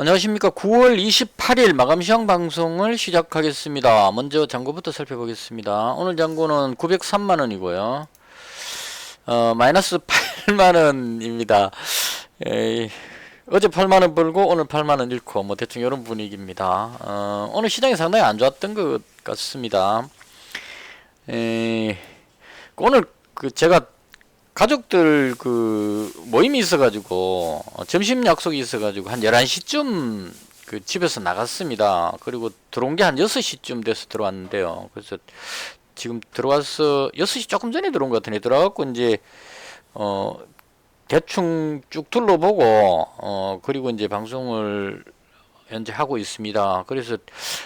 안녕하십니까. 9월 28일 마감 시황 방송을 시작하겠습니다. 먼저 잔고부터 살펴보겠습니다. 오늘 잔고는 903만원이고요. 마이너스 8만원입니다. 어제 8만원 벌고 오늘 8만원 잃고 뭐 대충 이런 분위기입니다. 오늘 시장이 상당히 안 좋았던 것 같습니다. 오늘 제가 가족들 모임이 있어가지고 점심 약속이 있어가지고 한 11시쯤 집에서 나갔습니다. 그리고 들어온 게 한 6시쯤 돼서 들어왔는데요. 그래서 지금 들어와서 6시 조금 전에 들어온 것 같으네. 들어와갖고 이제 대충 쭉 둘러보고 그리고 이제 방송을 현재 하고 있습니다. 그래서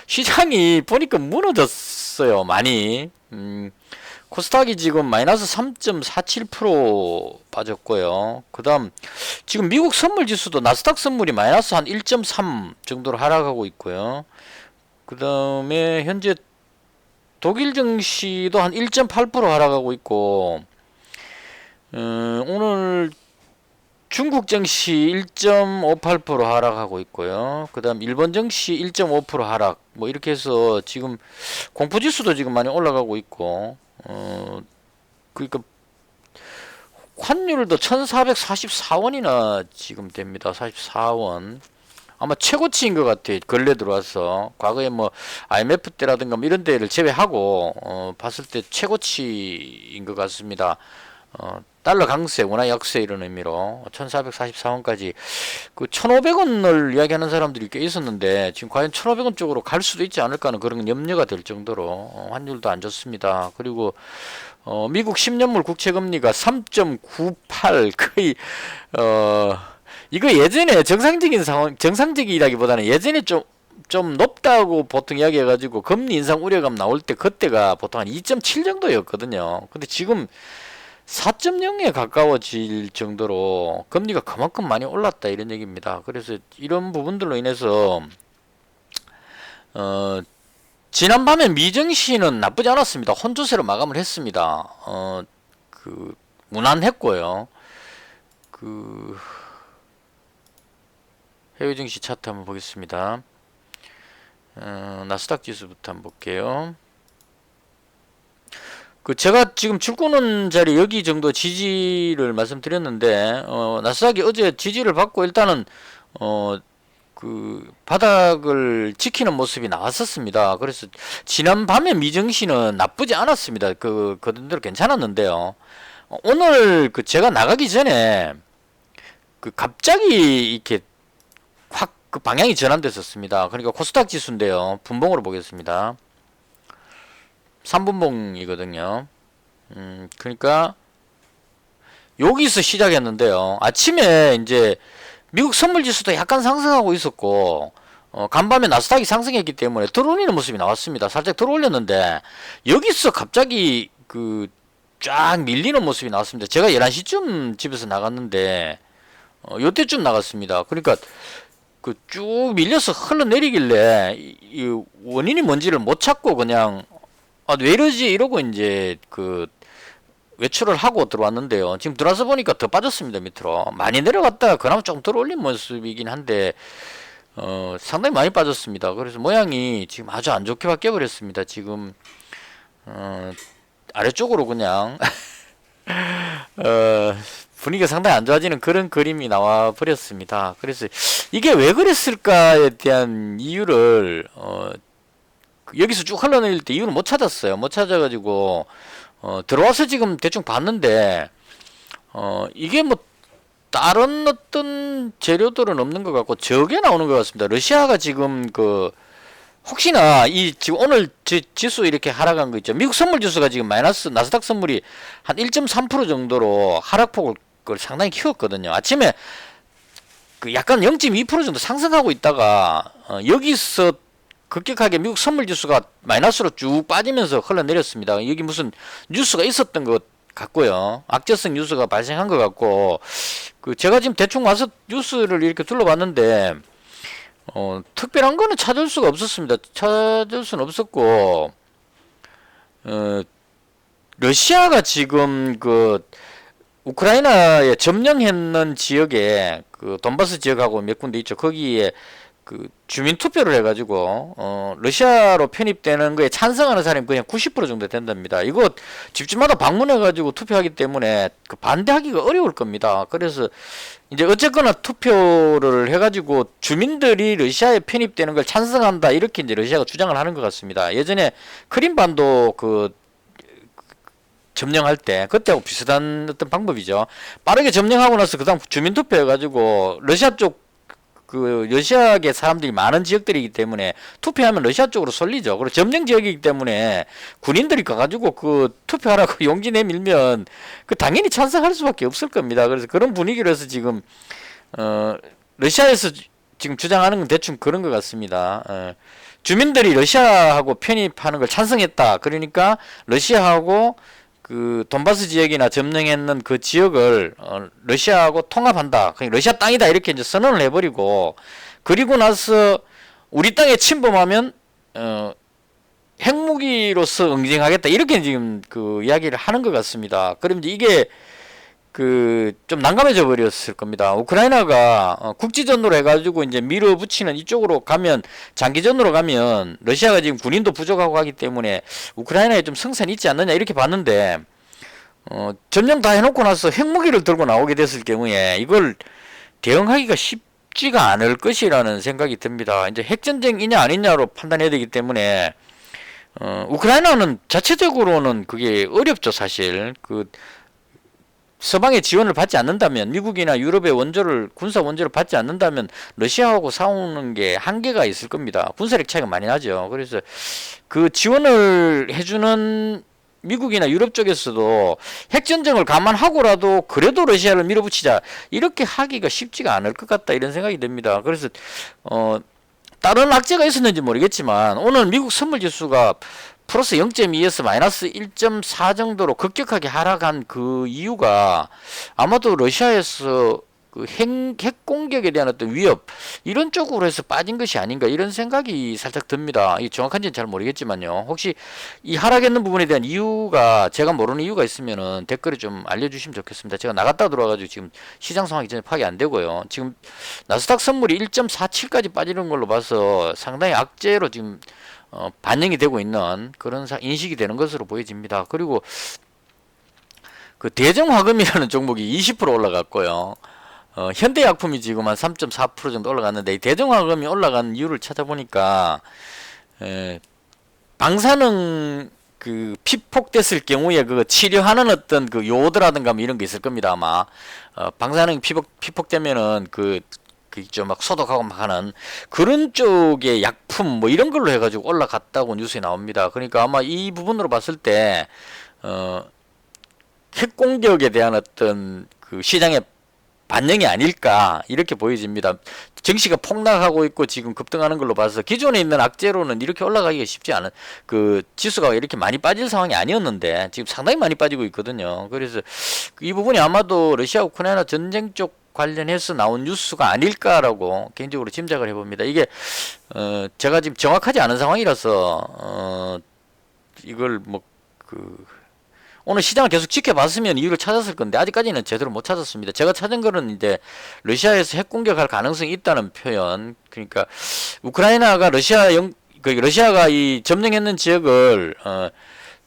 시장이 보니까 무너졌어요. 많이. 코스닥이 지금 마이너스 3.47% 빠졌고요. 그 다음 지금 미국 선물 지수도 나스닥 선물이 마이너스 한 1.3 정도로 하락하고 있고요. 그 다음에 현재 독일 증시도 한 1.8% 하락하고 있고, 오늘 중국 증시 1.58% 하락하고 있고요. 그 다음 일본 증시 1.5% 하락, 뭐 이렇게 해서 지금 공포지수도 지금 많이 올라가고 있고, 그러니까 환율도 1444원이나 지금 됩니다. 44원. 아마 최고치인 것 같아요. 근래 들어와서. 과거에 뭐 IMF 때라든가 뭐 이런 데를 제외하고 봤을 때 최고치인 것 같습니다. 달러 강세, 원화 약세 이런 의미로 1444원까지 1500원을 이야기하는 사람들이 꽤 있었는데 지금 과연 1500원 쪽으로 갈 수도 있지 않을까 하는 그런 염려가 될 정도로 환율도 안 좋습니다. 그리고 미국 10년물 국채금리가 3.98 거의 이거 예전에 정상적인 상황, 정상적이라기보다는 예전에 좀 높다고 보통 이야기해가지고 금리 인상 우려감 나올 때 그때가 보통 한 2.7 정도였거든요. 근데 지금 4.0에 가까워질 정도로 금리가 그만큼 많이 올랐다 이런 얘기입니다. 그래서 이런 부분들로 인해서 지난밤에 미증시는 나쁘지 않았습니다. 혼조세로 마감을 했습니다. 무난했고요. 해외 증시 차트 한번 보겠습니다. 나스닥 지수부터 한번 볼게요. 제가 지금 출구는 자리 여기 정도 지지를 말씀드렸는데, 나스닥이 어제 지지를 받고 일단은, 바닥을 지키는 모습이 나왔었습니다. 그래서 지난 밤에 미증시는 나쁘지 않았습니다. 그대로 괜찮았는데요. 오늘 제가 나가기 전에, 갑자기 이렇게 확 방향이 전환됐었습니다. 그러니까 코스닥 지수인데요. 분봉으로 보겠습니다. 3분봉이거든요. 그러니까 여기서 시작했는데요. 아침에 이제 미국 선물 지수도 약간 상승하고 있었고, 간밤에 나스닥이 상승했기 때문에 들어올리는 모습이 나왔습니다. 살짝 들어올렸는데 여기서 갑자기 쫙 밀리는 모습이 나왔습니다. 제가 11시쯤 집에서 나갔는데 요때쯤 나갔습니다. 그러니까 쭉 밀려서 흘러내리길래 이 원인이 뭔지를 못 찾고 그냥 왜 이러지 이러고 이제 외출을 하고 들어왔는데요. 지금 들어와서 보니까 더 빠졌습니다. 밑으로 많이 내려갔다가 그나마 좀 들어올린 모습이긴 한데 상당히 많이 빠졌습니다. 그래서 모양이 지금 아주 안 좋게 바뀌어 버렸습니다. 지금 아래쪽으로 그냥 분위기가 상당히 안 좋아지는 그런 그림이 나와 버렸습니다. 그래서 이게 왜 그랬을까에 대한 이유를 여기서 쭉 흘러내릴 때 이유는 못 찾았어요. 못 찾아가지고 들어와서 지금 대충 봤는데 이게 뭐 다른 어떤 재료들은 없는 것 같고 저게 나오는 것 같습니다. 러시아가 지금 혹시나 지금 오늘 지수 이렇게 하락한 거 있죠. 미국 선물 지수가 지금 마이너스, 나스닥 선물이 한 1.3% 정도로 하락폭을 상당히 키웠거든요. 아침에 약간 0.2% 정도 상승하고 있다가 여기서 급격하게 미국 선물 지수가 마이너스로 쭉 빠지면서 흘러내렸습니다. 여기 무슨 뉴스가 있었던 것 같고요. 악재성 뉴스가 발생한 것 같고, 제가 지금 대충 와서 뉴스를 이렇게 둘러봤는데, 특별한 거는 찾을 수가 없었습니다. 찾을 수는 없었고, 러시아가 지금 우크라이나에 점령했는 지역에 그 돈바스 지역하고 몇 군데 있죠. 거기에 그 주민 투표를 해가지고 러시아로 편입되는 거에 찬성하는 사람이 그냥 90% 정도 된답니다. 이거 집집마다 방문해가지고 투표하기 때문에 그 반대하기가 어려울 겁니다. 그래서 이제 어쨌거나 투표를 해가지고 주민들이 러시아에 편입되는 걸 찬성한다 이렇게 이제 러시아가 주장을 하는 것 같습니다. 예전에 크림반도 그 점령할 때 그때하고 비슷한 어떤 방법이죠. 빠르게 점령하고 나서 그다음 주민 투표 해가지고 러시아 쪽 그 러시아계 사람들이 많은 지역들이기 때문에 투표하면 러시아 쪽으로 쏠리죠. 그리고 점령 지역이기 때문에 군인들이 가가지고 그 투표하라고 용지 내밀면 그 당연히 찬성할 수밖에 없을 겁니다. 그래서 그런 분위기로서 지금 러시아에서 지금 주장하는 건 대충 그런 것 같습니다. 주민들이 러시아하고 편입하는 걸 찬성했다. 그러니까 러시아하고 그 돈바스 지역이나 점령했는 그 지역을 러시아하고 통합한다. 그러니까 러시아 땅이다 이렇게 이제 선언을 해버리고 그리고 나서 우리 땅에 침범하면 핵무기로서 응징하겠다 이렇게 지금 그 이야기를 하는 것 같습니다. 그럼 이제 이게 그 좀 난감해져 버렸을 겁니다. 우크라이나가 국지전으로 해가지고 이제 밀어붙이는 이쪽으로 가면 장기전으로 가면 러시아가 지금 군인도 부족하고 하기 때문에 우크라이나에 좀 승산이 있지 않느냐 이렇게 봤는데 점령 다 해놓고 나서 핵무기를 들고 나오게 됐을 경우에 이걸 대응하기가 쉽지가 않을 것이라는 생각이 듭니다. 이제 핵전쟁이냐 아니냐로 판단해야 되기 때문에 우크라이나는 자체적으로는 그게 어렵죠 사실. 그 서방의 지원을 받지 않는다면 미국이나 유럽의 원조를 군사 원조를 받지 않는다면 러시아하고 싸우는 게 한계가 있을 겁니다. 군사력 차이가 많이 나죠. 그래서 그 지원을 해주는 미국이나 유럽 쪽에서도 핵전쟁을 감안하고라도 그래도 러시아를 밀어붙이자 이렇게 하기가 쉽지가 않을 것 같다 이런 생각이 듭니다. 그래서 다른 악재가 있었는지 모르겠지만 오늘 미국 선물지수가 플러스 0.2에서 마이너스 1.4 정도로 급격하게 하락한 그 이유가 아마도 러시아에서 그 핵 공격에 대한 어떤 위협 이런 쪽으로 해서 빠진 것이 아닌가 이런 생각이 살짝 듭니다. 이 정확한지는 잘 모르겠지만요. 혹시 이 하락했는 부분에 대한 이유가 제가 모르는 이유가 있으면은 댓글에 좀 알려주시면 좋겠습니다. 제가 나갔다 들어와가지고 지금 시장 상황이 전혀 파악이 안 되고요. 지금 나스닥 선물이 1.47까지 빠지는 걸로 봐서 상당히 악재로 지금 반영이 되고 있는 그런 인식이 되는 것으로 보여집니다. 그리고 그 대정화금이라는 종목이 20% 올라갔고요. 현대약품이 지금 한 3.4% 정도 올라갔는데 이 대정화금이 올라간 이유를 찾아보니까 방사능 그 피폭됐을 경우에 그 치료하는 어떤 그 요오드라든가 뭐 이런 게 있을 겁니다 아마. 방사능 피폭되면은 그 있죠. 막 소독하고 막 하는 그런 쪽의 약품 뭐 이런 걸로 해가지고 올라갔다고 뉴스에 나옵니다. 그러니까 아마 이 부분으로 봤을 때 핵 공격에 대한 어떤 그 시장의 반영이 아닐까 이렇게 보여집니다. 증시가 폭락하고 있고 지금 급등하는 걸로 봐서 기존에 있는 악재로는 이렇게 올라가기가 쉽지 않은 그 지수가 이렇게 많이 빠질 상황이 아니었는데 지금 상당히 많이 빠지고 있거든요. 그래서 이 부분이 아마도 러시아 우크라이나 전쟁 쪽 관련해서 나온 뉴스가 아닐까라고 개인적으로 짐작을 해봅니다. 이게 제가 지금 정확하지 않은 상황이라서 이걸 뭐 오늘 시장을 계속 지켜봤으면 이유를 찾았을 건데 아직까지는 제대로 못 찾았습니다. 제가 찾은 거는 이제 러시아에서 핵 공격할 가능성이 있다는 표현. 그러니까 우크라이나가 러시아가 이 점령했는 지역을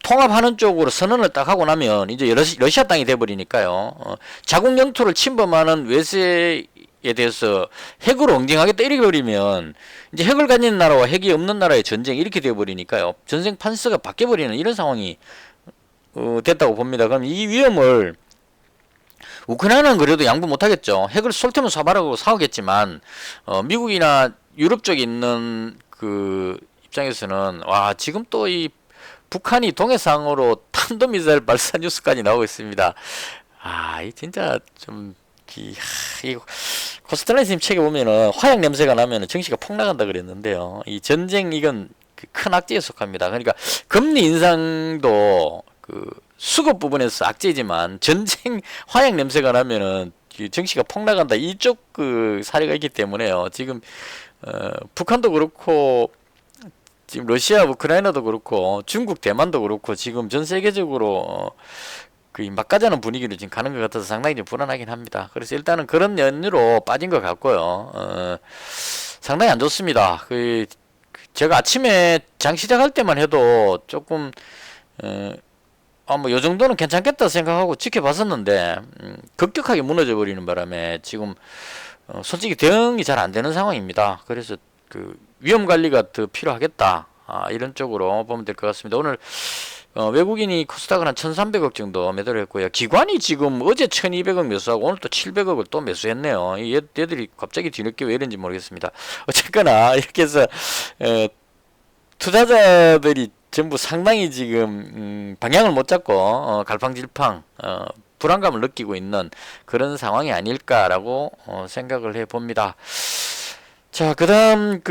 통합하는 쪽으로 선언을 딱 하고 나면 이제 러시아 땅이 돼버리니까요. 자국 영토를 침범하는 외세에 대해서 핵으로 응징하겠다 이렇게 버리면 이제 핵을 가진 나라와 핵이 없는 나라의 전쟁 이렇게 돼버리니까요. 전쟁 판서가 바뀌어버리는 이런 상황이 됐다고 봅니다. 그럼 이 위험을 우크라이나는 그래도 양보 못하겠죠. 핵을 쏠 테면 쏴봐라고 싸우겠지만 미국이나 유럽 쪽에 있는 그 입장에서는 와 지금 또 이 북한이 동해상으로 탄도미사일 발사 뉴스까지 나오고 있습니다. 이 진짜 좀 이 코스텔라님 책에 보면은 화약 냄새가 나면은 정시가 폭락한다 그랬는데요. 이 전쟁 이건 큰 악재에 속합니다. 그러니까 금리 인상도 그 수급 부분에서 악재지만 전쟁 화약 냄새가 나면은 정시가 폭락한다 이쪽 그 사례가 있기 때문에요. 지금 북한도 그렇고 지금 러시아 우크라이나도 그렇고 중국 대만도 그렇고 지금 전 세계적으로 막가자는 분위기로 지금 가는 것 같아서 상당히 좀 불안하긴 합니다. 그래서 일단은 그런 연유로 빠진 것 같고요. 상당히 안 좋습니다. 제가 아침에 장 시작할 때만 해도 조금 뭐 요 정도는 괜찮겠다 생각하고 지켜봤었는데 급격하게 무너져 버리는 바람에 지금 솔직히 대응이 잘 안 되는 상황입니다. 그래서 위험 관리가 더 필요하겠다. 이런 쪽으로 보면 될 것 같습니다. 오늘 외국인이 코스닥을 한 1300억 정도 매도를 했고요. 기관이 지금 어제 1200억 매수하고 오늘 또 700억을 또 매수했네요. 얘들이 갑자기 뒤늦게 왜 이런지 모르겠습니다. 어쨌거나 이렇게 해서 투자자들이 전부 상당히 지금 방향을 못 잡고 갈팡질팡 불안감을 느끼고 있는 그런 상황이 아닐까라고 생각을 해 봅니다. 자, 그다음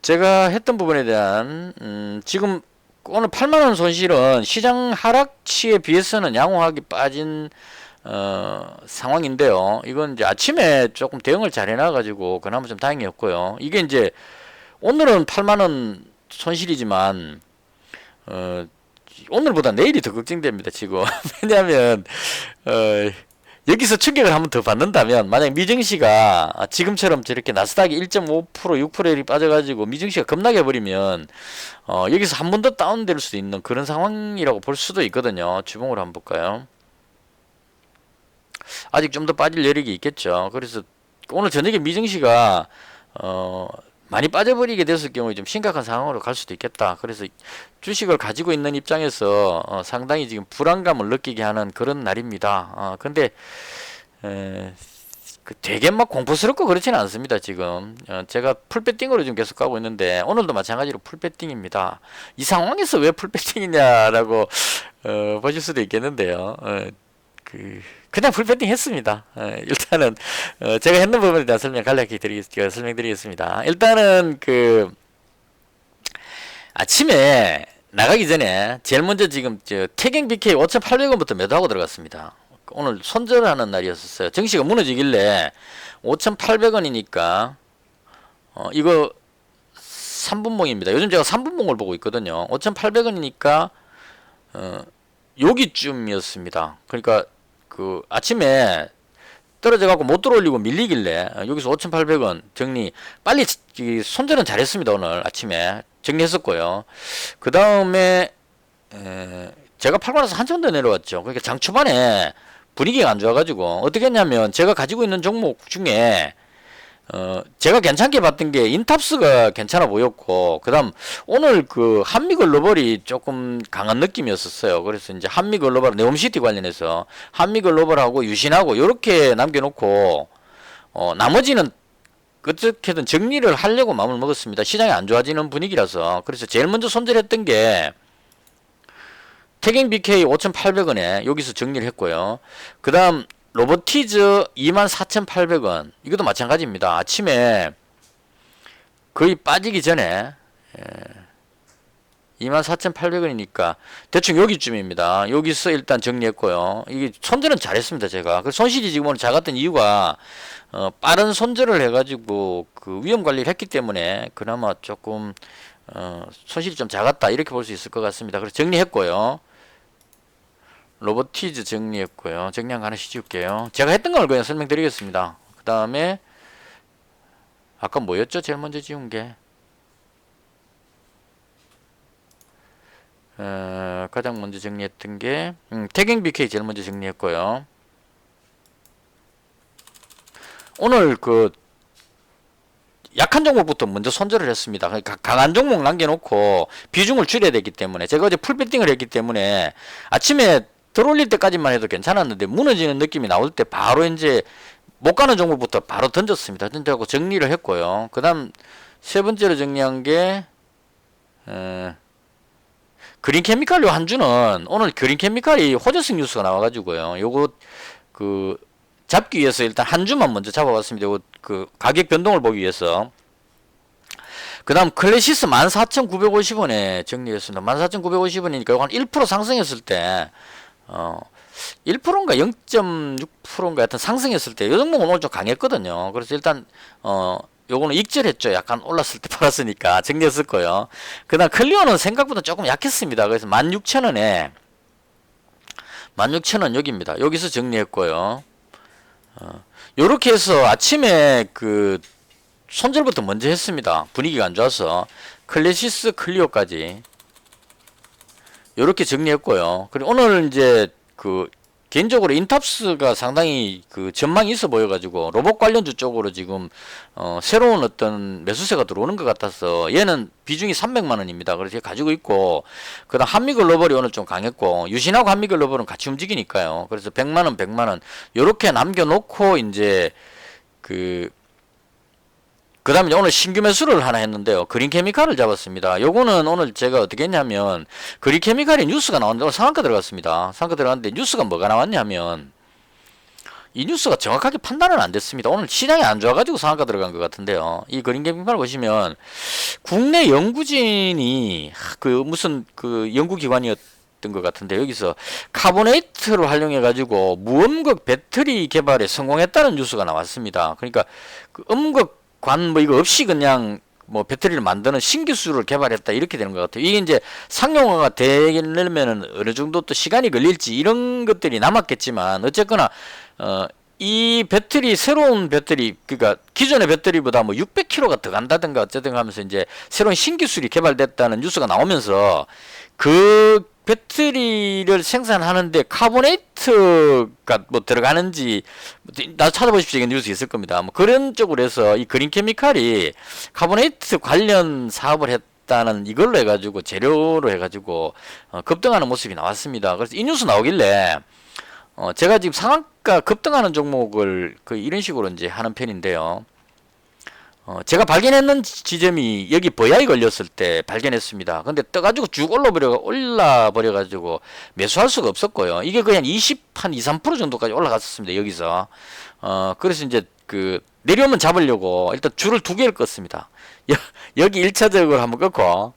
제가 했던 부분에 대한 지금 오늘 8만원 손실은 시장 하락치에 비해서는 양호하게 빠진 상황인데요. 이건 이제 아침에 조금 대응을 잘 해놔가지고 그나마 좀 다행이었고요. 이게 이제 오늘은 8만원 손실이지만 오늘보다 내일이 더 걱정됩니다. 지금 왜냐하면 여기서 충격을 한번 더 받는다면 만약 미증시가 지금처럼 저렇게 나스닥이 1.5% 6%이 빠져가지고 미증시가 급락해 버리면 여기서 한 번 더 다운될 수 있는 그런 상황이라고 볼 수도 있거든요. 주봉으로 한번 볼까요? 아직 좀 더 빠질 여력이 있겠죠. 그래서 오늘 저녁에 미증시가 많이 빠져버리게 됐을 경우에 좀 심각한 상황으로 갈 수도 있겠다. 그래서 주식을 가지고 있는 입장에서 상당히 지금 불안감을 느끼게 하는 그런 날입니다. 근데 되게 막 공포스럽고 그렇지는 않습니다. 지금 제가 풀배팅으로 지금 계속 가고 있는데 오늘도 마찬가지로 풀배팅입니다. 이 상황에서 왜 풀배팅이냐라고 보실 수도 있겠는데요. 그냥 풀배팅 했습니다. 일단은 제가 했는 부분에 대한 설명 간략히 설명드리겠습니다. 일단은 아침에 나가기 전에 제일 먼저 지금 태경 BK 5,800원부터 매도하고 들어갔습니다. 오늘 손절하는 날이었어요. 정시가 무너지길래 5,800원이니까 이거 3분봉입니다. 요즘 제가 3분봉을 보고 있거든요. 5,800원이니까 여기쯤이었습니다. 그러니까 아침에 떨어져 갖고 못 들어올리고 밀리길래 여기서 5,800원 정리 빨리 손절은 잘했습니다. 오늘 아침에 정리했었고요. 그 다음에 제가 팔고 나서 한참 더 내려왔죠. 그러니까 장 초반에 분위기가 안 좋아가지고 어떻게 했냐면 제가 가지고 있는 종목 중에 제가 괜찮게 봤던 게 인탑스가 괜찮아 보였고, 그 다음 오늘 한미글로벌이 조금 강한 느낌이었었어요. 그래서 이제 한미글로벌 네옴시티 관련해서 한미글로벌하고 유신하고 요렇게 남겨놓고 나머지는 어떻게든 정리를 하려고 마음을 먹었습니다. 시장이 안 좋아지는 분위기라서. 그래서 제일 먼저 손절했던 게 태경 BK 5,800원에 여기서 정리를 했고요. 그 다음 로보티즈 24,800원 이것도 마찬가지입니다. 아침에 거의 빠지기 전에 24,800원이니까 대충 여기쯤입니다. 여기서 일단 정리했고요. 이게 손절은 잘했습니다. 제가 손실이 지금 오늘 작았던 이유가 빠른 손절을 해가지고 위험 관리를 했기 때문에 그나마 조금 손실이 좀 작았다 이렇게 볼 수 있을 것 같습니다. 그래서 정리했고요. 로보티즈 정리했고요. 정리한 거 하나씩 지울게요. 제가 했던 걸 그냥 설명드리겠습니다. 그 다음에 아까 뭐였죠? 제일 먼저 지운 게 가장 먼저 정리했던 게 태경 BK 제일 먼저 정리했고요. 오늘 약한 종목부터 먼저 손절을 했습니다. 그러니까 강한 종목 남겨놓고 비중을 줄여야 되기 때문에 제가 어제 풀배팅을 했기 때문에 아침에 들어올릴 때까지만 해도 괜찮았는데 무너지는 느낌이 나올 때 바로 이제 못 가는 종목부터 바로 던졌습니다. 던져갖고 정리를 했고요. 그 다음 세 번째로 정리한 게 그린케미칼 요 한 주는 오늘 그린케미칼이 호재성 뉴스가 나와가지고요. 요거 잡기 위해서 일단 한 주만 먼저 잡아봤습니다. 요거 가격 변동을 보기 위해서. 그 다음 클래시스 14,950원에 정리했습니다. 14,950원이니까 요거 한 1% 상승했을 때 1%인가 0.6%인가 하여튼 상승했을 때 요 종목은 오늘 좀 강했거든요. 그래서 일단 요거는 익절했죠. 약간 올랐을 때 팔았으니까 정리했을 거예요. 그 다음 클리어는 생각보다 조금 약했습니다. 그래서 16,000원에 16,000원 여기입니다. 여기서 정리했고요. 요렇게 해서 아침에 그 손절부터 먼저 했습니다. 분위기가 안 좋아서 클래시스 클리오까지 요렇게 정리했고요. 그리고 오늘 이제 그 개인적으로 인탑스가 상당히 그 전망이 있어 보여가지고 로봇 관련주 쪽으로 지금 새로운 어떤 매수세가 들어오는 것 같아서 얘는 비중이 300만원입니다. 그래서 가지고 있고, 그다음 한미글로벌이 오늘 좀 강했고 유신하고 한미글로벌은 같이 움직이니까요. 그래서 100만원 100만원 요렇게 남겨놓고 이제 그 다음에 오늘 신규 매수를 하나 했는데요. 그린케미칼을 잡았습니다. 요거는 오늘 제가 어떻게 했냐면, 그린케미칼이 뉴스가 나왔는데 오늘 상한가 들어갔습니다. 상한가 들어갔는데 뉴스가 뭐가 나왔냐면, 이 뉴스가 정확하게 판단은 안 됐습니다. 오늘 시장이 안 좋아가지고 상한가 들어간 것 같은데요. 이 그린케미칼 보시면 국내 연구진이 그 무슨 그 연구기관이었던 것 같은데, 여기서 카보네이트를 활용해 가지고 무음극 배터리 개발에 성공했다는 뉴스가 나왔습니다. 그러니까 그 음극 뭐 이거 없이 그냥 뭐 배터리를 만드는 신기술을 개발했다 이렇게 되는 것 같아요. 이게 이제 상용화가 되려면은 어느 정도 또 시간이 걸릴지 이런 것들이 남았겠지만, 어쨌거나 이 배터리, 새로운 배터리, 그러니까 기존의 배터리보다 뭐 600kg가 더 간다든가 어쨌든 하면서 이제 새로운 신기술이 개발됐다는 뉴스가 나오면서, 그 배터리를 생산하는데 카보네이트가 뭐 들어가는지 나 찾아보십시오. 이게 뉴스 있을 겁니다. 뭐 그런 쪽으로 해서 이 그린케미칼이 카보네이트 관련 사업을 했다는 이걸로 해가지고 재료로 해가지고 급등하는 모습이 나왔습니다. 그래서 이 뉴스 나오길래 제가 지금 상한가 급등하는 종목을 이런 식으로 이제 하는 편인데요. 제가 발견했는 지점이 여기 버야이 걸렸을 때 발견했습니다. 근데 떠가지고 쭉 올라버려가지고 매수할 수가 없었고요. 이게 그냥 2, 3% 정도까지 올라갔었습니다. 여기서. 그래서 이제 내려오면 잡으려고 일단 줄을 2개를 껐습니다. 여기 1차적으로 한번 끊고,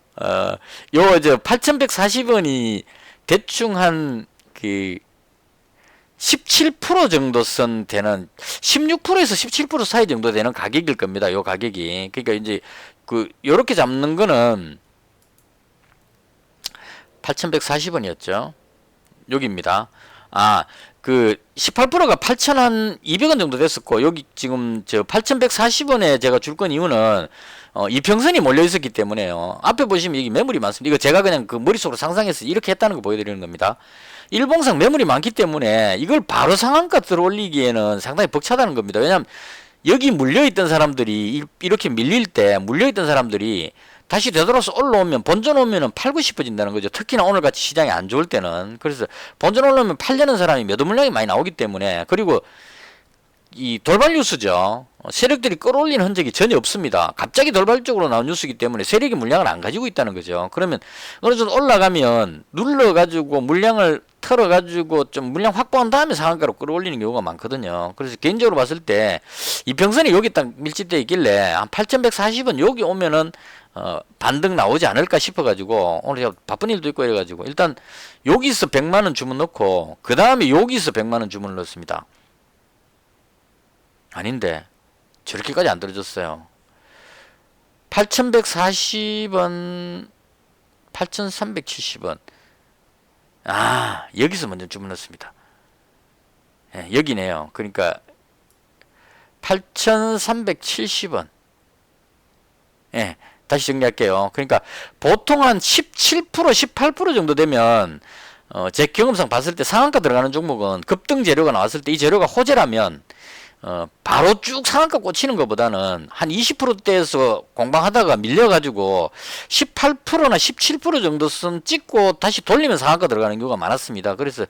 요, 8,140원이 대충 한 17% 정도 선 되는 16%에서 17% 사이 정도 되는 가격일 겁니다. 요 가격이. 그러니까 이제 요렇게 잡는 거는 8,140원이었죠. 여기입니다. 18%가 8,200원 정도 됐었고, 여기 지금 8,140원에 제가 줄 건 이유는 이평선이 몰려 있었기 때문에요. 앞에 보시면 여기 매물이 많습니다. 이거 제가 그냥 머릿속으로 상상해서 이렇게 했다는 거 보여드리는 겁니다. 일봉상 매물이 많기 때문에 이걸 바로 상한가 들어올리기에는 상당히 벅차다는 겁니다. 왜냐하면 여기 물려있던 사람들이, 이렇게 밀릴 때 물려있던 사람들이 다시 되돌아서 올라오면, 본전 오면은 팔고 싶어진다는 거죠. 특히나 오늘같이 시장이 안 좋을 때는. 그래서 본전 올라오면 팔려는 사람이 매도 물량이 많이 나오기 때문에, 그리고 이 돌발 뉴스죠. 세력들이 끌어올리는 흔적이 전혀 없습니다. 갑자기 돌발적으로 나온 뉴스이기 때문에 세력이 물량을 안 가지고 있다는 거죠. 그러면 어느 정도 올라가면 눌러가지고 물량을 털어가지고 좀 물량 확보한 다음에 상한가로 끌어올리는 경우가 많거든요. 그래서 개인적으로 봤을 때 이평선이 여기 딱 밀집되어 있길래 한 8,140원 여기 오면은 반등 나오지 않을까 싶어가지고, 오늘 제가 바쁜 일도 있고 이래가지고 일단 여기서 100만원 주문 넣고 그 다음에 여기서 100만원 주문을 넣습니다. 아닌데 저렇게까지 안 떨어졌어요. 8,140원, 8,370원. 여기서 먼저 주문했습니다. 여기네요. 그러니까 8,370원. 다시 정리할게요. 그러니까 보통 한 17%, 18% 정도 되면 제 경험상 봤을 때 상한가 들어가는 종목은 급등 재료가 나왔을 때 이 재료가 호재라면 바로 쭉 상한가 꽂히는 것보다는 한 20%대에서 공방하다가 밀려가지고 18%나 17% 정도 선 찍고 다시 돌리면 상한가 들어가는 경우가 많았습니다. 그래서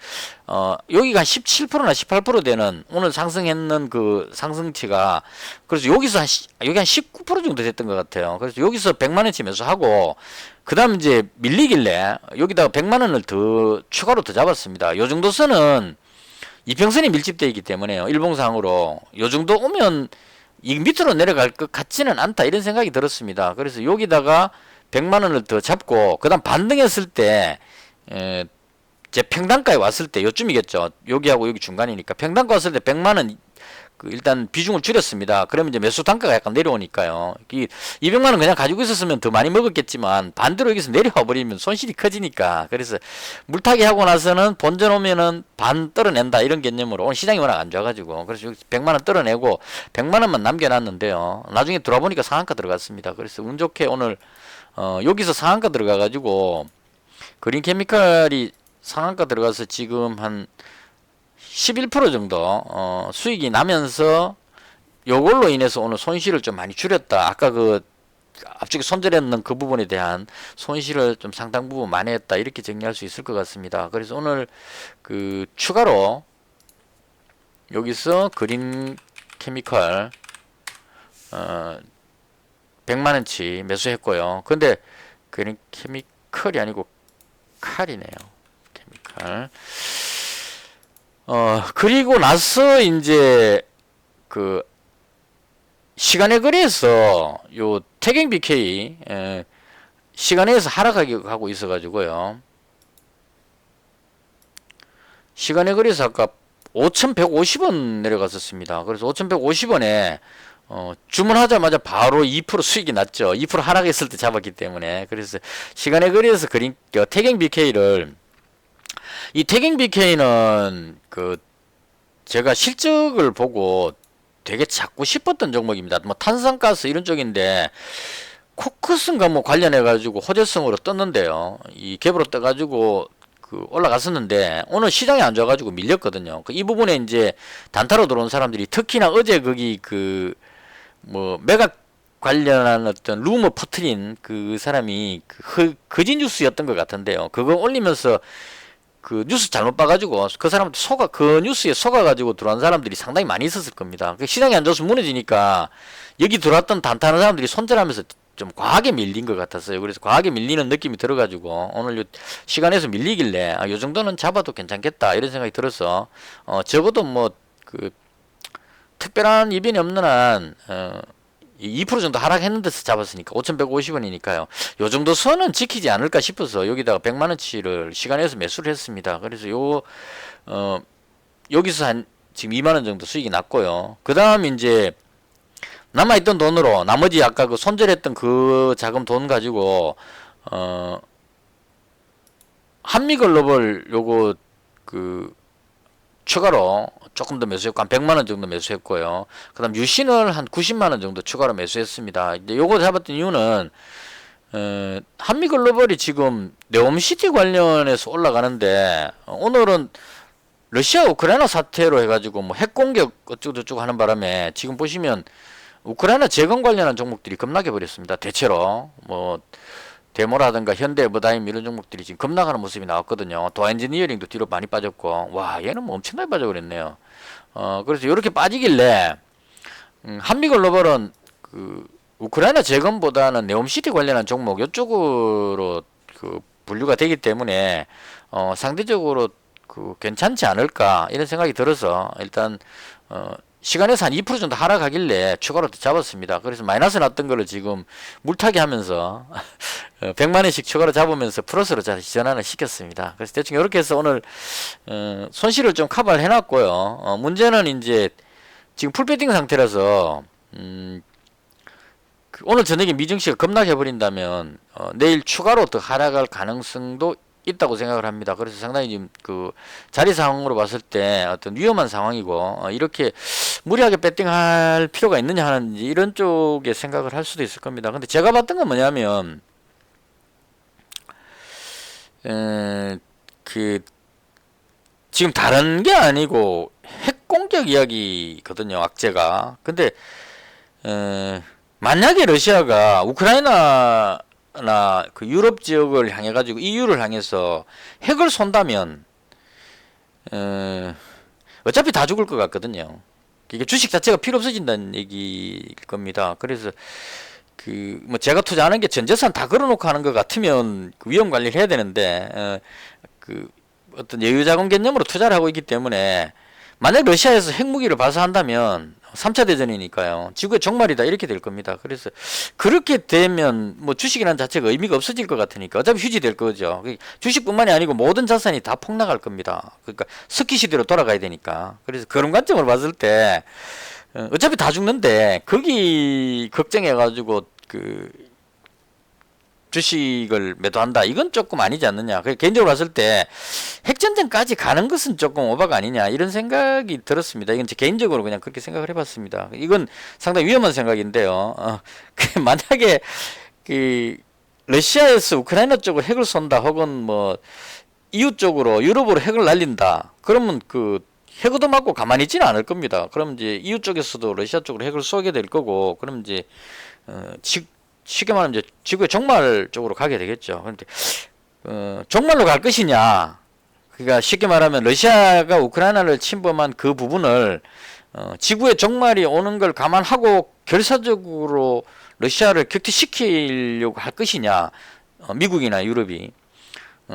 여기가 한 17%나 18% 되는 오늘 상승했는 그 상승치가, 그래서 여기서 여기 한 19% 정도 됐던 것 같아요. 그래서 여기서 100만원치 매수하고 그 다음 이제 밀리길래 여기다가 100만원을 더 추가로 더 잡았습니다. 요 정도 선은 이평선이 밀집되어 있기 때문에요. 일봉상으로 요 정도 오면 이 밑으로 내려갈 것 같지는 않다 이런 생각이 들었습니다. 그래서 여기다가 100만원을 더 잡고 그 다음 반등했을 때 제 평단가에 왔을 때 요쯤이겠죠. 여기하고 여기 중간이니까 평단가 왔을 때 100만원 일단 비중을 줄였습니다. 그러면 이제 매수 단가가 약간 내려오니까요. 200만 원 그냥 가지고 있었으면 더 많이 먹었겠지만 반대로 여기서 내려와 버리면 손실이 커지니까. 그래서 물타기 하고 나서는 본전 오면은 반 떨어낸다 이런 개념으로 오늘 시장이 워낙 안 좋아가지고 그래서 여기 100만 원 떨어내고 100만 원만 남겨놨는데요. 나중에 들어보니까 상한가 들어갔습니다. 그래서 운 좋게 오늘 여기서 상한가 들어가가지고 그린케미칼이 상한가 들어가서 지금 한 11% 정도 수익이 나면서 요걸로 인해서 오늘 손실을 좀 많이 줄였다. 아까 그 앞쪽에 손절했는 그 부분에 대한 손실을 좀 상당 부분 만회했다. 이렇게 정리할 수 있을 것 같습니다. 그래서 오늘 그 추가로 여기서 그린 케미컬 100만원치 매수했고요. 근데 그린 케미컬이 아니고 칼이네요. 케미컬. 그리고 나서 이제 그 시간의 거래에서 요 태경 BK 시간에서 하락하고 있어 가지고요. 시간의 거래에서 아까 5,150원 내려갔었습니다. 그래서 5,150원에 주문하자마자 바로 2% 수익이 났죠. 2% 하락했을 때 잡았기 때문에. 그래서 시간의 거래에서 태경 BK를 이 태경 BK는 그 제가 실적을 보고 되게 찾고 싶었던 종목입니다. 뭐 탄산가스 이런 쪽인데 코크스인가 뭐 관련해 가지고 호재성으로 떴는데요. 이 갭으로 떠 가지고 그 올라갔었는데 오늘 시장이 안 좋아 가지고 밀렸거든요. 이 부분에 이제 단타로 들어온 사람들이 특히나 어제 거기 그 뭐 매각 관련한 어떤 루머 퍼트린 그 사람이 거짓 뉴스였던 것 같은데요. 그거 올리면서 그 뉴스 잘못 봐가지고 그 사람한테 그 뉴스에 속아가지고 들어온 사람들이 상당히 많이 있었을 겁니다. 시장이 안 좋아서 무너지니까 여기 들어왔던 단타하는 사람들이 손절하면서 좀 과하게 밀린 것 같았어요. 그래서 과하게 밀리는 느낌이 들어가지고 오늘 요 시간에서 밀리길래 요 정도는 잡아도 괜찮겠다 이런 생각이 들어서 적어도 뭐 그 특별한 이변이 없는 한 2% 정도 하락했는데서 잡았으니까 5,150원이니까요. 요 정도 선은 지키지 않을까 싶어서 여기다가 100만원치를 시간에서 매수를 했습니다. 그래서 여기서 한 지금 2만원 정도 수익이 났고요. 그 다음 이제 남아있던 돈으로 나머지 아까 그 손절했던 그 자금 돈 가지고 한미글로벌 요거 그 추가로 조금 더 매수했고 한 100만원 정도 매수했고요. 그 다음 유신을 한 90만원 정도 추가로 매수했습니다. 근데 요거 잡았던 이유는 한미글로벌이 지금 네옴시티 관련해서 올라가는데 오늘은 러시아 우크라이나 사태로 해가지고 뭐 핵공격 어쩌고저쩌고 하는 바람에 지금 보시면 우크라이나 재건 관련한 종목들이 급락해 버렸습니다. 대체로 뭐 데모라든가 현대해버다임 이런 종목들이 지금 급락하는 모습이 나왔거든요. 도어엔지니어링도 뒤로 많이 빠졌고 와 얘는 뭐 엄청나게 빠져버렸네요. 그래서 이렇게 빠지길래 한미글로벌은 그 우크라이나 재건보다는 네옴시티 관련한 종목 이쪽으로 그 분류가 되기 때문에 상대적으로 그 괜찮지 않을까 이런 생각이 들어서 일단 시간에서 한 2% 정도 하락하길래 추가로 잡았습니다. 그래서 마이너스 났던 거를 지금 물타기 하면서 100만원씩 추가로 잡으면서 플러스로 다시 전환을 시켰습니다. 그래서 대충 이렇게 해서 오늘 손실을 좀 커버를 해놨고요. 문제는 이제 지금 풀배팅 상태라서 오늘 저녁에 미증시가 급락해버린다면 내일 추가로 더 하락할 가능성도 있다고 생각을 합니다. 그래서 상당히 지금 그 자리 상황으로 봤을 때 어떤 위험한 상황이고 이렇게 무리하게 배팅할 필요가 있느냐 하는 이런 쪽에 생각을 할 수도 있을 겁니다. 근데 제가 봤던 건 뭐냐면 그 지금 다른 게 아니고 핵 공격 이야기거든요. 악재가. 근데 만약에 러시아가 우크라이나 그 유럽 지역을 향해 가지고 EU를 향해서 핵을 쏜다면 어차피 다 죽을 것 같거든요. 이게 주식 자체가 필요 없어진다는 얘기일 겁니다. 그래서 그 뭐 제가 투자하는 게 전 재산 다 걸어놓고 하는 것 같으면 그 위험 관리를 해야 되는데 그 어떤 여유자금 개념으로 투자를 하고 있기 때문에 만약 러시아에서 핵무기를 발사한다면 3차 대전이니까요. 지구의 종말이다 이렇게 될 겁니다. 그래서 그렇게 되면 뭐 주식이라는 자체가 의미가 없어질 것 같으니까 어차피 휴지될 거죠. 주식뿐만이 아니고 모든 자산이 다 폭락할 겁니다. 그러니까 스키 시대로 돌아가야 되니까. 그래서 그런 관점을 봤을 때 어차피 다 죽는데 거기 걱정해가지고 그 주식을 매도한다. 이건 조금 아니지 않느냐. 개인적으로 봤을 때 핵전쟁까지 가는 것은 조금 오바가 아니냐. 이런 생각이 들었습니다. 이건 제 개인적으로 그냥 그렇게 생각을 해봤습니다. 이건 상당히 위험한 생각인데요. 만약에 그 러시아에서 우크라이나 쪽으로 핵을 쏜다. 혹은 뭐 이웃 쪽으로 유럽으로 핵을 날린다. 그러면 그 핵도 맞고 가만히 있지는 않을 겁니다. 그럼 이제 이웃 쪽에서도 러시아 쪽으로 핵을 쏘게 될 거고, 그럼 이제 쉽게 말하면 이제 지구의 종말 쪽으로 가게 되겠죠. 그런데 종말로 갈 것이냐? 그러니까 쉽게 말하면 러시아가 우크라이나를 침범한 그 부분을 지구의 종말이 오는 걸 감안하고 결사적으로 러시아를 격퇴시키려고 할 것이냐? 미국이나 유럽이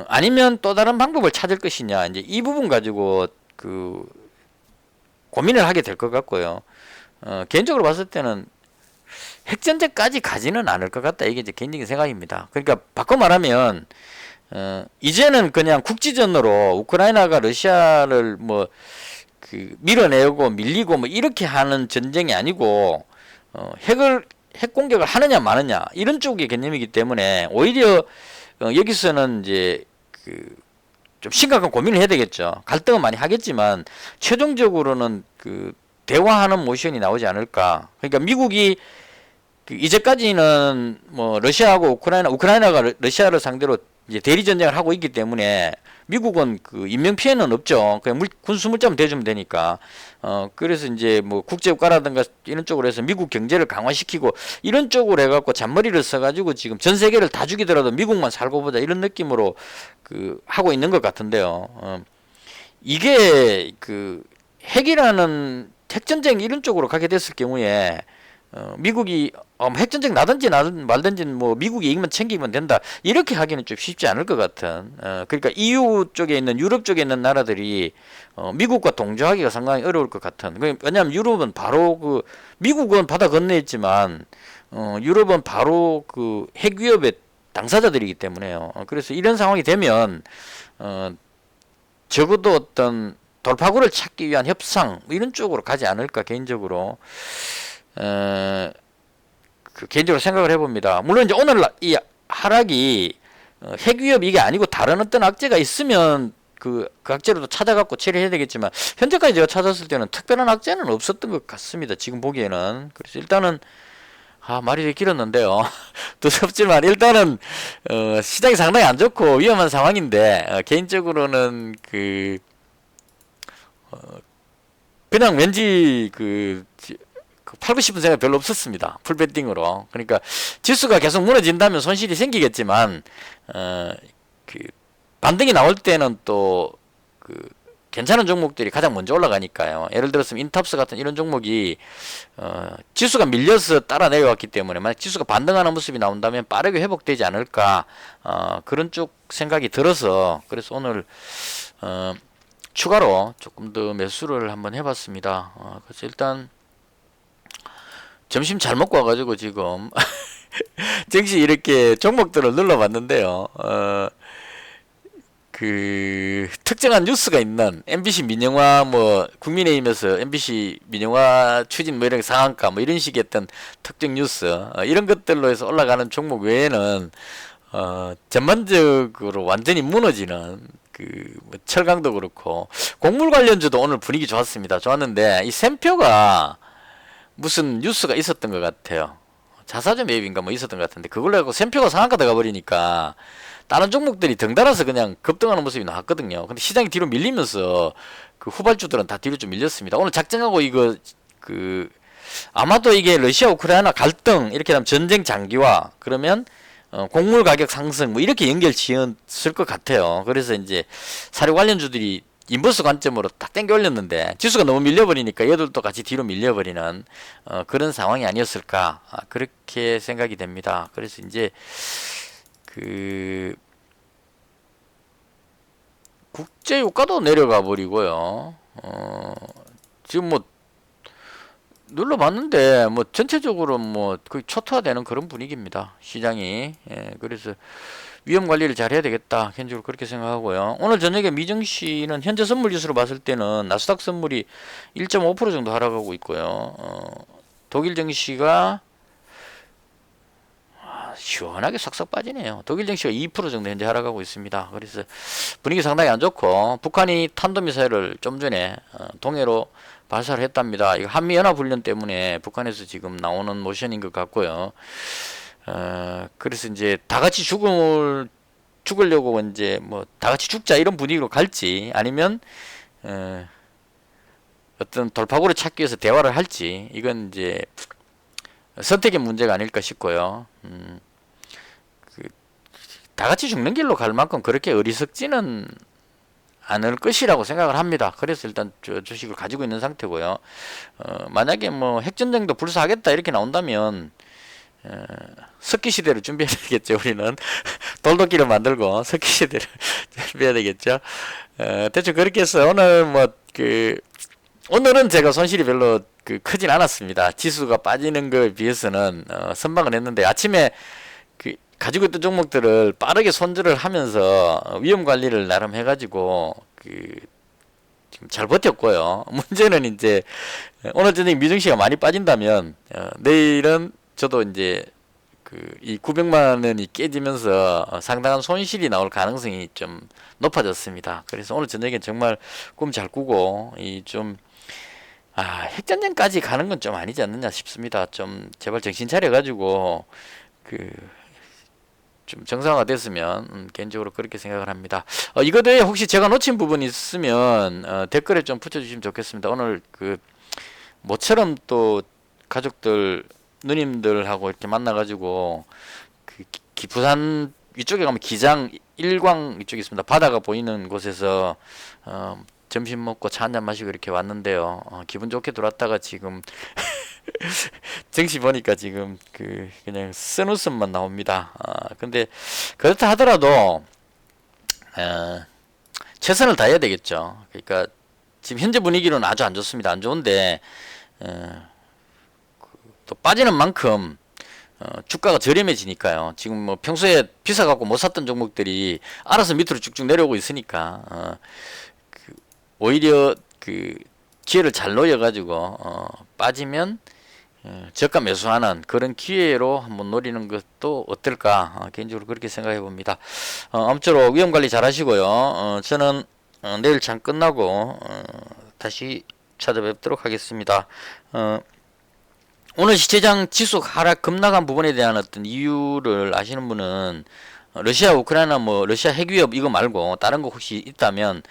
아니면 또 다른 방법을 찾을 것이냐? 이제 이 부분 가지고 그 고민을 하게 될 것 같고요. 개인적으로 봤을 때는 핵전쟁까지 가지는 않을 것 같다. 이게 이제 개인적인 생각입니다. 그러니까 바꿔 말하면 이제는 그냥 국지전으로 우크라이나가 러시아를 뭐 그 밀어내고 밀리고 뭐 이렇게 하는 전쟁이 아니고 핵 공격을 하느냐 마느냐 이런 쪽의 개념이기 때문에 오히려 여기서는 이제 그 좀 심각한 고민을 해야 되겠죠. 갈등은 많이 하겠지만 최종적으로는 그 대화하는 모션이 나오지 않을까. 그러니까 미국이 이제까지는 뭐 러시아하고 우크라이나가 러시아를 상대로 이제 대리 전쟁을 하고 있기 때문에 미국은 그 인명 피해는 없죠. 그냥 군수 물자만 대주면 되니까. 그래서 이제 뭐 국제유가라든가 이런 쪽으로 해서 미국 경제를 강화시키고 이런 쪽으로 해갖고 잔머리를 써가지고 지금 전 세계를 다 죽이더라도 미국만 살고 보자 이런 느낌으로 그 하고 있는 것 같은데요. 이게 그 핵이라는 핵전쟁 이런 쪽으로 가게 됐을 경우에 미국이 핵전쟁 나든지 말든지 뭐 미국이 이기면 챙기면 된다 이렇게 하기는 좀 쉽지 않을 것 같은 그러니까 EU 쪽에 있는 유럽 쪽에 있는 나라들이 미국과 동조하기가 상당히 어려울 것 같은. 왜냐하면 유럽은 바로 그 미국은 바다 건너에 있지만 유럽은 바로 그 핵 위협의 당사자들이기 때문에요. 그래서 이런 상황이 되면 적어도 어떤 돌파구를 찾기 위한 협상 뭐 이런 쪽으로 가지 않을까 개인적으로 그 개인적으로 생각을 해봅니다. 물론 이제 오늘 이 하락이 핵 위협 이게 아니고 다른 어떤 악재가 있으면 그 악재로도 찾아갖고 처리해야 되겠지만 현재까지 제가 찾았을 때는 특별한 악재는 없었던 것 같습니다. 지금 보기에는. 그래서 일단은 말이 되게 길었는데요. 두섭지만 일단은 시장이 상당히 안 좋고 위험한 상황인데 개인적으로는 그냥 왠지 8고 싶은 생각 별로 없었습니다. 풀베팅으로. 그러니까 지수가 계속 무너진다면 손실이 생기겠지만 반등이 나올 때는 또 괜찮은 종목들이 가장 먼저 올라가니까요. 예를 들어서 인탑스 같은 이런 종목이 지수가 밀려서 따라 내려왔기 때문에 만약 지수가 반등하는 모습이 나온다면 빠르게 회복되지 않을까 그런 쪽 생각이 들어서 그래서 오늘 추가로 조금 더 매수를 한번 해봤습니다. 그래서 일단 점심 잘 먹고 와가지고 지금 정시 이렇게 종목들을 눌러봤는데요. 특정한 뉴스가 있는 MBC 민영화 뭐 국민의힘에서 MBC 민영화 추진 뭐 이런 상한가 뭐 이런 식의 어떤 특정 뉴스 이런 것들로 해서 올라가는 종목 외에는 전반적으로 완전히 무너지는 뭐 철강도 그렇고 곡물 관련주도 오늘 분위기 좋았습니다. 좋았는데 이 샘표가 무슨 뉴스가 있었던 것 같아요. 자사주 매입인가 뭐 있었던 것 같은데 그걸로 해서 샘표가 상한가 들어가 버리니까 다른 종목들이 덩달아서 그냥 급등하는 모습이 나왔거든요. 근데 시장이 뒤로 밀리면서 그 후발주들은 다 뒤로 좀 밀렸습니다. 오늘 작정하고 이거 아마도 이게 러시아 우크라이나 갈등 이렇게 되면 전쟁 장기화 그러면 곡물 가격 상승 뭐 이렇게 연결 지었을 것 같아요. 그래서 이제 사료 관련주들이 인버스 관점으로 딱 땡겨 올렸는데 지수가 너무 밀려버리니까 얘들도 같이 뒤로 밀려버리는 그런 상황이 아니었을까 그렇게 생각이 됩니다. 그래서 이제 국제 유가도 내려가 버리고요. 지금 뭐 눌러봤는데 뭐 전체적으로 뭐 거의 초토화되는 그런 분위기입니다. 시장이. 예, 그래서 위험 관리를 잘 해야 되겠다. 개인적으로 그렇게 생각하고요. 오늘 저녁에 미증시는 현재 선물 지수로 봤을 때는 나스닥 선물이 1.5% 정도 하락하고 있고요. 독일 증시가 시원하게 싹싹 빠지네요. 독일 증시가 2% 정도 현재 하락하고 있습니다. 그래서 분위기 상당히 안 좋고, 북한이 탄도미사일을 좀 전에 동해로 발사를 했답니다. 이거 한미연합훈련 때문에 북한에서 지금 나오는 모션인 것 같고요. 그래서 이제 다 같이 죽으려고 이제 뭐 다 같이 죽자 이런 분위기로 갈지, 아니면 어떤 돌파구를 찾기 위해서 대화를 할지, 이건 이제 선택의 문제가 아닐까 싶고요. 다 같이 죽는 길로 갈 만큼 그렇게 어리석지는 않을 것이라고 생각을 합니다. 그래서 일단 주식을 가지고 있는 상태고요. 만약에 뭐 핵전쟁도 불사하겠다 이렇게 나온다면 석기 시대를 준비해야 되겠죠. 우리는 돌도끼를 만들고 석기 시대를 준비해야 되겠죠. 대충 그렇게 해서 오늘 뭐 오늘은 제가 손실이 별로 크진 않았습니다. 지수가 빠지는 거에 비해서는 선방을 했는데, 아침에 가지고 있던 종목들을 빠르게 손절을 하면서 위험 관리를 나름 해가지고 지금 잘 버텼고요. 문제는 이제 오늘 저녁 미증시가 많이 빠진다면 내일은 저도 이제 이 900만 원이 깨지면서 상당한 손실이 나올 가능성이 좀 높아졌습니다. 그래서 오늘 저녁에 정말 꿈 잘 꾸고 핵전쟁까지 가는 건 좀 아니지 않느냐 싶습니다. 좀 제발 정신 차려가지고 좀 정상화 됐으면 개인적으로 그렇게 생각을 합니다. 이거 대해 혹시 제가 놓친 부분이 있으면 댓글에 좀 붙여주시면 좋겠습니다. 오늘 모처럼 또 가족들 누님들하고 이렇게 만나가지고 부산 위쪽에 가면 기장 일광 이쪽에 있습니다. 바다가 보이는 곳에서 점심 먹고 차 한잔 마시고 이렇게 왔는데요. 기분 좋게 들어왔다가 지금 정시 보니까 지금 그냥 쓴웃음만 나옵니다. 근데 그렇다 하더라도 최선을 다해야 되겠죠. 그러니까 지금 현재 분위기로는 아주 안 좋습니다. 안 좋은데 또 빠지는 만큼 주가가 저렴해지니까요. 지금 뭐 평소에 비싸갖고 못 샀던 종목들이 알아서 밑으로 쭉쭉 내려오고 있으니까 오히려 기회를 잘 노려가지고 빠지면 저가 매수하는 그런 기회로 한번 노리는 것도 어떨까, 개인적으로 그렇게 생각해 봅니다. 아무쪼록 위험관리 잘 하시고요. 저는 내일 장 끝나고 다시 찾아뵙도록 하겠습니다. 오늘 시체장 지수 하락 급락한 부분에 대한 어떤 이유를 아시는 분은 러시아 우크라이나 뭐 러시아 핵 위협 이거 말고 다른 거 혹시 있다면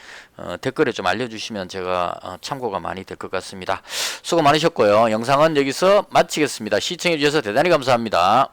댓글에 좀 알려주시면 제가 참고가 많이 될 것 같습니다. 수고 많으셨고요. 영상은 여기서 마치겠습니다. 시청해 주셔서 대단히 감사합니다.